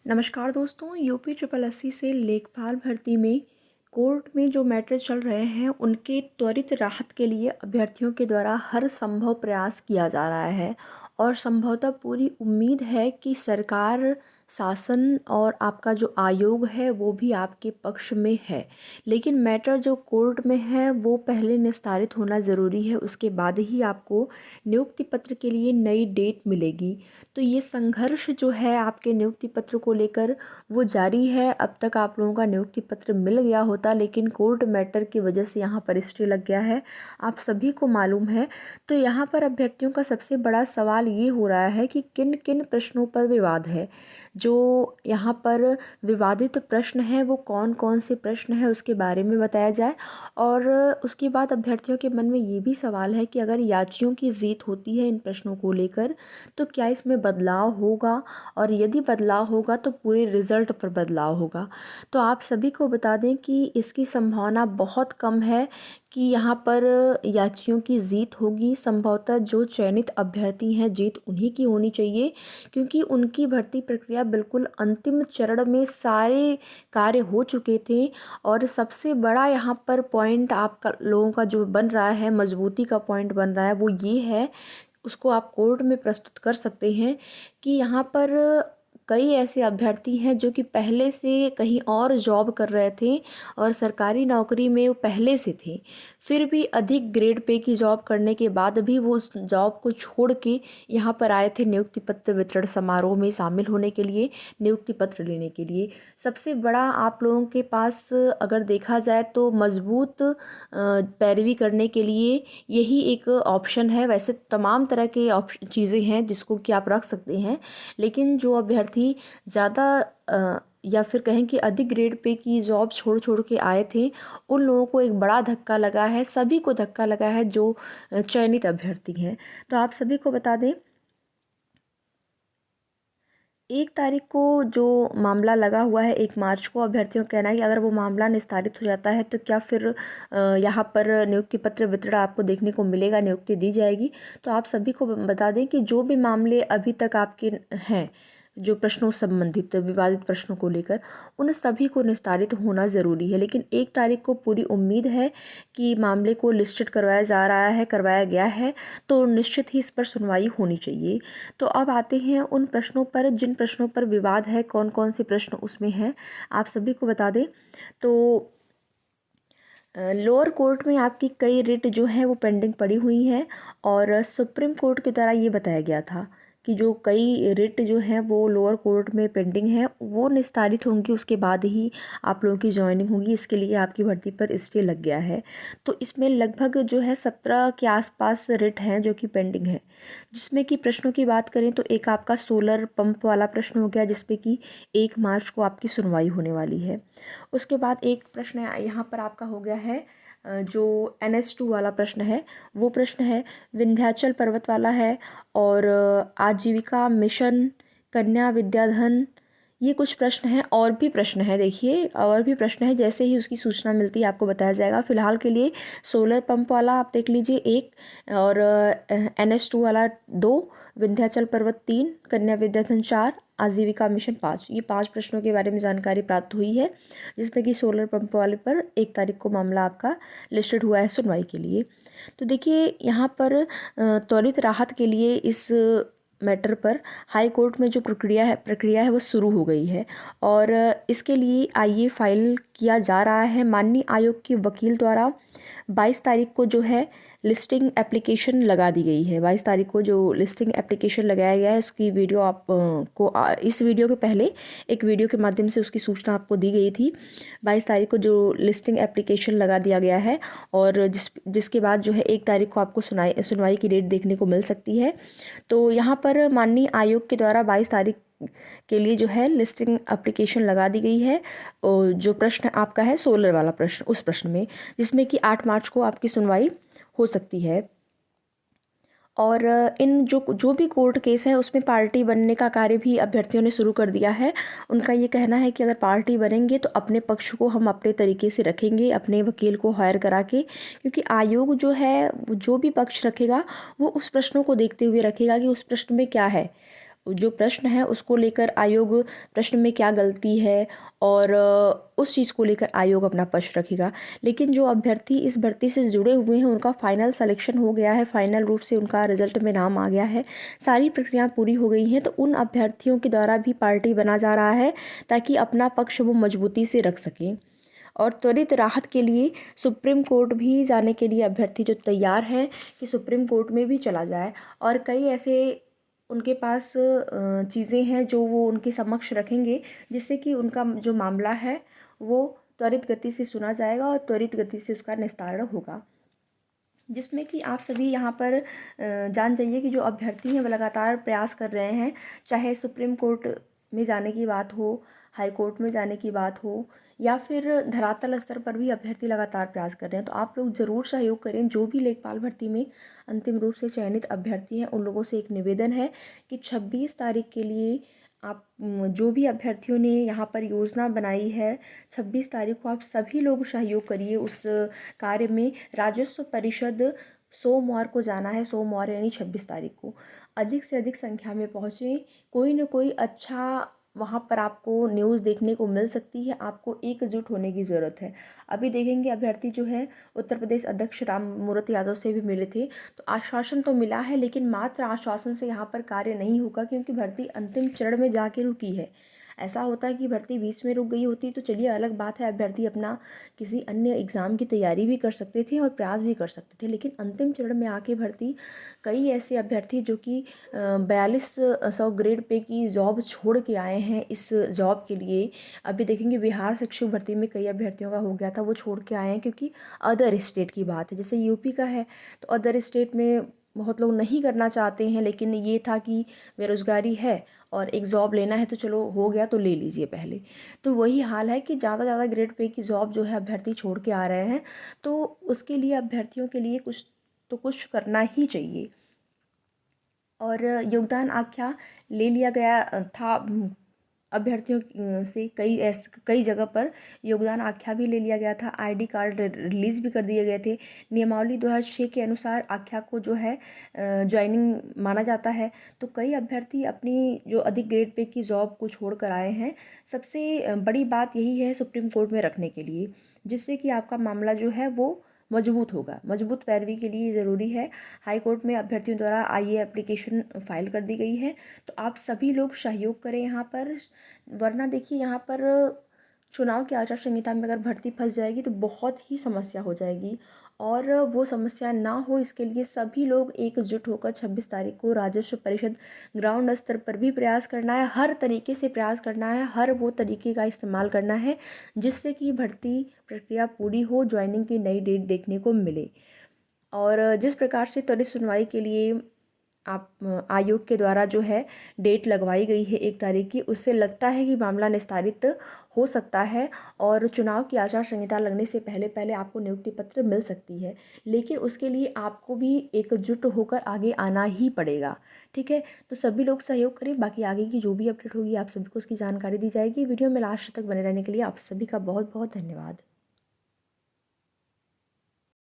नमस्कार दोस्तों, UP triple SC से लेखपाल भर्ती में कोर्ट में जो मैटर चल रहे हैं उनके त्वरित राहत के लिए अभ्यर्थियों के द्वारा हर संभव प्रयास किया जा रहा है और संभवतः पूरी उम्मीद है कि सरकार, शासन और आपका जो आयोग है वो भी आपके पक्ष में है। लेकिन मैटर जो कोर्ट में है वो पहले निस्तारित होना ज़रूरी है, उसके बाद ही आपको नियुक्ति पत्र के लिए नई डेट मिलेगी। तो ये संघर्ष जो है आपके नियुक्ति पत्र को लेकर वो जारी है। अब तक आप लोगों का नियुक्ति पत्र मिल गया होता, लेकिन कोर्ट मैटर की वजह से यहाँ पर स्टे लग गया है, आप सभी को मालूम है। तो यहाँ पर अभ्यर्थियों का सबसे बड़ा सवाल ये हो रहा है कि किन किन प्रश्नों पर विवाद है। जो यहाँ पर विवादित प्रश्न है वो कौन कौन से प्रश्न है उसके बारे में बताया जाए। और उसके बाद अभ्यर्थियों के मन में ये भी सवाल है कि अगर याचियों की जीत होती है इन प्रश्नों को लेकर तो क्या इसमें बदलाव होगा, और यदि बदलाव होगा तो पूरे रिज़ल्ट पर बदलाव होगा। तो आप सभी को बता दें कि इसकी संभावना बहुत कम है कि यहाँ पर याचियों की जीत होगी। संभवतः जो चयनित अभ्यर्थी हैं जीत उन्हीं की होनी चाहिए, क्योंकि उनकी भर्ती प्रक्रिया बिल्कुल अंतिम चरण में सारे कार्य हो चुके थे। और सबसे बड़ा यहाँ पर पॉइंट आपका लोगों का जो बन रहा है, मजबूती का पॉइंट बन रहा है, वो ये है, उसको आप कोर्ट में प्रस्तुत कर सकते हैं कि यहाँ पर कई ऐसे अभ्यर्थी हैं जो कि पहले से कहीं और जॉब कर रहे थे और सरकारी नौकरी में वो पहले से थे, फिर भी अधिक ग्रेड पे की जॉब करने के बाद भी वो उस जॉब को छोड़ के यहाँ पर आए थे नियुक्ति पत्र वितरण समारोह में शामिल होने के लिए, नियुक्ति पत्र लेने के लिए। सबसे बड़ा आप लोगों के पास अगर देखा जाए तो मजबूत पैरवी करने के लिए यही एक ऑप्शन है। वैसे तमाम तरह के चीज़ें हैं जिसको कि आप रख सकते हैं, लेकिन जो अभ्यर्थी ज़्यादा या फिर कहें कि अधिक ग्रेड पे की जॉब छोड़ छोड़ के आए थे, उन लोगों को एक बड़ा धक्का लगा है, सभी को धक्का लगा है जो चयनित अभ्यर्थी हैं। तो आप सभी को बता दें, 1 तारीख को जो मामला लगा हुआ है, 1 मार्च को अभ्यर्थियों का कहना है कि अगर वो मामला निस्तारित हो जाता है तो क्या फिर यहाँ पर नियुक्ति पत्र वितरण आपको देखने को मिलेगा, नियुक्ति दी जाएगी। तो आप सभी को बता दें कि जो भी मामले अभी तक आपके हैं, जो प्रश्नों संबंधित विवादित प्रश्नों को लेकर, उन सभी को निस्तारित होना ज़रूरी है। लेकिन 1 तारीख को पूरी उम्मीद है कि मामले को लिस्टेड करवाया जा रहा है, करवाया गया है, तो निश्चित ही इस पर सुनवाई होनी चाहिए। तो अब आते हैं उन प्रश्नों पर जिन प्रश्नों पर विवाद है, कौन कौन से प्रश्न उसमें हैं, आप सभी को बता दें। तो लोअर कोर्ट में आपकी कई रिट जो है वो पेंडिंग पड़ी हुई हैं, और सुप्रीम कोर्ट के द्वारा ये बताया गया था कि जो कई रिट जो हैं वो लोअर कोर्ट में पेंडिंग है, वो निस्तारित होंगी, उसके बाद ही आप लोगों की जॉइनिंग होगी। इसके लिए आपकी भर्ती पर स्टे लग गया है। तो इसमें लगभग जो है 17 के आसपास रिट हैं जो कि पेंडिंग है, जिसमें कि प्रश्नों की बात करें तो एक आपका सोलर पंप वाला प्रश्न हो गया, जिसपे कि 1 मार्च को आपकी सुनवाई होने वाली है। उसके बाद एक प्रश्न यहाँ पर आपका हो गया है, जो NS2 वाला प्रश्न है, वो प्रश्न है विंध्याचल पर्वत वाला है, और आजीविका मिशन, कन्या विद्याधन, ये कुछ प्रश्न हैं। और भी प्रश्न है, देखिए और भी प्रश्न है, जैसे ही उसकी सूचना मिलती है आपको बताया जाएगा। फिलहाल के लिए सोलर पंप वाला आप देख लीजिए 1, और NS2 वाला 2, विंध्याचल पर्वत 3, कन्या विद्याधन 4, आजीविका मिशन 5, ये 5 प्रश्नों के बारे में जानकारी प्राप्त हुई है, जिसमें कि सोलर पंप वाले पर 1 तारीख को मामला आपका लिस्टेड हुआ है सुनवाई के लिए। तो देखिए यहाँ पर त्वरित राहत के लिए इस मैटर पर हाई कोर्ट में जो प्रक्रिया है वो शुरू हो गई है, और इसके लिए आइए फाइल किया जा रहा है माननीय आयोग के वकील द्वारा। 22 तारीख को जो है लिस्टिंग एप्लीकेशन लगा दी गई है। 22 तारीख को जो लिस्टिंग एप्लीकेशन लगाया गया है उसकी वीडियो आप इस वीडियो के पहले एक वीडियो के माध्यम से उसकी सूचना आपको दी गई थी। 22 तारीख को जो लिस्टिंग एप्लीकेशन लगा दिया गया है, और जिसके बाद जो है 1 तारीख को आपको सुनवाई की डेट देखने को मिल सकती है। तो यहाँ पर माननीय आयोग के द्वारा 22 तारीख के लिए जो है लिस्टिंग एप्लीकेशन लगा दी गई है। और जो प्रश्न आपका है सोलर वाला प्रश्न, उस प्रश्न में, जिसमें कि 8 मार्च को आपकी सुनवाई हो सकती है। और इन जो भी कोर्ट केस है उसमें पार्टी बनने का कार्य भी अभ्यर्थियों ने शुरू कर दिया है। उनका ये कहना है कि अगर पार्टी बनेंगे तो अपने पक्ष को हम अपने तरीके से रखेंगे, अपने वकील को हायर करा के, क्योंकि आयोग जो है जो भी पक्ष रखेगा वो उस प्रश्नों को देखते हुए रखेगा कि उस प्रश्न में क्या है, जो प्रश्न है उसको लेकर आयोग प्रश्न में क्या गलती है और उस चीज़ को लेकर आयोग अपना पक्ष रखेगा। लेकिन जो अभ्यर्थी इस भर्ती से जुड़े हुए हैं उनका फाइनल सिलेक्शन हो गया है, फाइनल रूप से उनका रिजल्ट में नाम आ गया है, सारी प्रक्रिया पूरी हो गई हैं, तो उन अभ्यर्थियों के द्वारा भी पार्टी बना जा रहा है ताकि अपना पक्ष वो मजबूती से रख सकें। और त्वरित राहत के लिए सुप्रीम कोर्ट भी जाने के लिए अभ्यर्थी जो तैयार हैं कि सुप्रीम कोर्ट में भी चला जाए, और कई ऐसे उनके पास चीज़ें हैं जो वो उनके समक्ष रखेंगे जिससे कि उनका जो मामला है वो त्वरित गति से सुना जाएगा और त्वरित गति से उसका निस्तारण होगा। जिसमें कि आप सभी यहाँ पर जान जाइए कि जो अभ्यर्थी हैं वो लगातार प्रयास कर रहे हैं, चाहे सुप्रीम कोर्ट में जाने की बात हो, हाई कोर्ट में जाने की बात हो, या फिर धरातल स्तर पर भी अभ्यर्थी लगातार प्रयास कर रहे हैं। तो आप लोग ज़रूर सहयोग करें। जो भी लेखपाल भर्ती में अंतिम रूप से चयनित अभ्यर्थी हैं उन लोगों से एक निवेदन है कि 26 तारीख के लिए आप जो भी अभ्यर्थियों ने यहाँ पर योजना बनाई है, 26 तारीख को आप सभी लोग सहयोग करिए उस कार्य में। राजस्व परिषद सोमवार को जाना है, सोमवार यानी 26 तारीख को। अधिक से अधिक संख्या में पहुँचें, कोई न कोई अच्छा वहाँ पर आपको न्यूज़ देखने को मिल सकती है। आपको एकजुट होने की ज़रूरत है। अभी देखेंगे अभ्यर्थी जो है उत्तर प्रदेश अध्यक्ष राम मूर्ति यादव से भी मिले थे, तो आश्वासन तो मिला है लेकिन मात्र आश्वासन से यहाँ पर कार्य नहीं होगा, क्योंकि भर्ती अंतिम चरण में जाके रुकी है। ऐसा होता है कि भर्ती बीच में रुक गई होती तो चलिए अलग बात है, अभ्यर्थी अपना किसी अन्य एग्ज़ाम की तैयारी भी कर सकते थे और प्रयास भी कर सकते थे। लेकिन अंतिम चरण में आके भर्ती कई ऐसे अभ्यर्थी जो कि 4200 ग्रेड पे की जॉब छोड़ के आए हैं इस जॉब के लिए। अभी देखेंगे बिहार शिक्षक भर्ती में कई अभ्यर्थियों का हो गया था, वो छोड़ के आए हैं क्योंकि अदर स्टेट की बात है। जैसे यूपी का है तो अदर स्टेट में बहुत लोग नहीं करना चाहते हैं, लेकिन ये था कि बेरोज़गारी है और एक जॉब लेना है तो चलो हो गया तो ले लीजिए पहले। तो वही हाल है कि ज़्यादा ग्रेड पे की जॉब जो है अभ्यर्थी छोड़ के आ रहे हैं, तो उसके लिए अभ्यर्थियों के लिए कुछ करना ही चाहिए। और योगदान आख्या ले लिया गया था अभ्यर्थियों से, कई जगह पर योगदान आख्या भी ले लिया गया था। आईडी कार्ड रिलीज़ भी कर दिए गए थे। नियमावली 2006 के अनुसार आख्या को जो है ज्वाइनिंग माना जाता है। तो कई अभ्यर्थी अपनी जो अधिक ग्रेड पे की जॉब को छोड़ कर आए हैं। सबसे बड़ी बात यही है सुप्रीम कोर्ट में रखने के लिए, जिससे कि आपका मामला जो है वो मजबूत होगा। मजबूत पैरवी के लिए ज़रूरी है। हाई कोर्ट में अभ्यर्थियों द्वारा आईए एप्लीकेशन फाइल कर दी गई है, तो आप सभी लोग सहयोग करें यहाँ पर। वरना देखिए यहाँ पर चुनाव की आचार संहिता में अगर भर्ती फंस जाएगी तो बहुत ही समस्या हो जाएगी, और वो समस्या ना हो इसके लिए सभी लोग एकजुट होकर 26 तारीख को राजस्व परिषद ग्राउंड स्तर पर भी प्रयास करना है। हर तरीके से प्रयास करना है, हर वो तरीके का इस्तेमाल करना है जिससे कि भर्ती प्रक्रिया पूरी हो, ज्वाइनिंग की नई डेट देखने को मिले। और जिस प्रकार से त्वरित सुनवाई के लिए आप आयोग के द्वारा जो है डेट लगवाई गई है 1 तारीख की, उससे लगता है कि मामला निस्तारित हो सकता है और चुनाव की आचार संहिता लगने से पहले पहले आपको नियुक्ति पत्र मिल सकती है। लेकिन उसके लिए आपको भी एकजुट होकर आगे आना ही पड़ेगा। ठीक है, तो सभी लोग सहयोग करें। बाकी आगे की जो भी अपडेट होगी आप सभी को उसकी जानकारी दी जाएगी। वीडियो में लास्ट तक बने रहने के लिए आप सभी का बहुत बहुत धन्यवाद।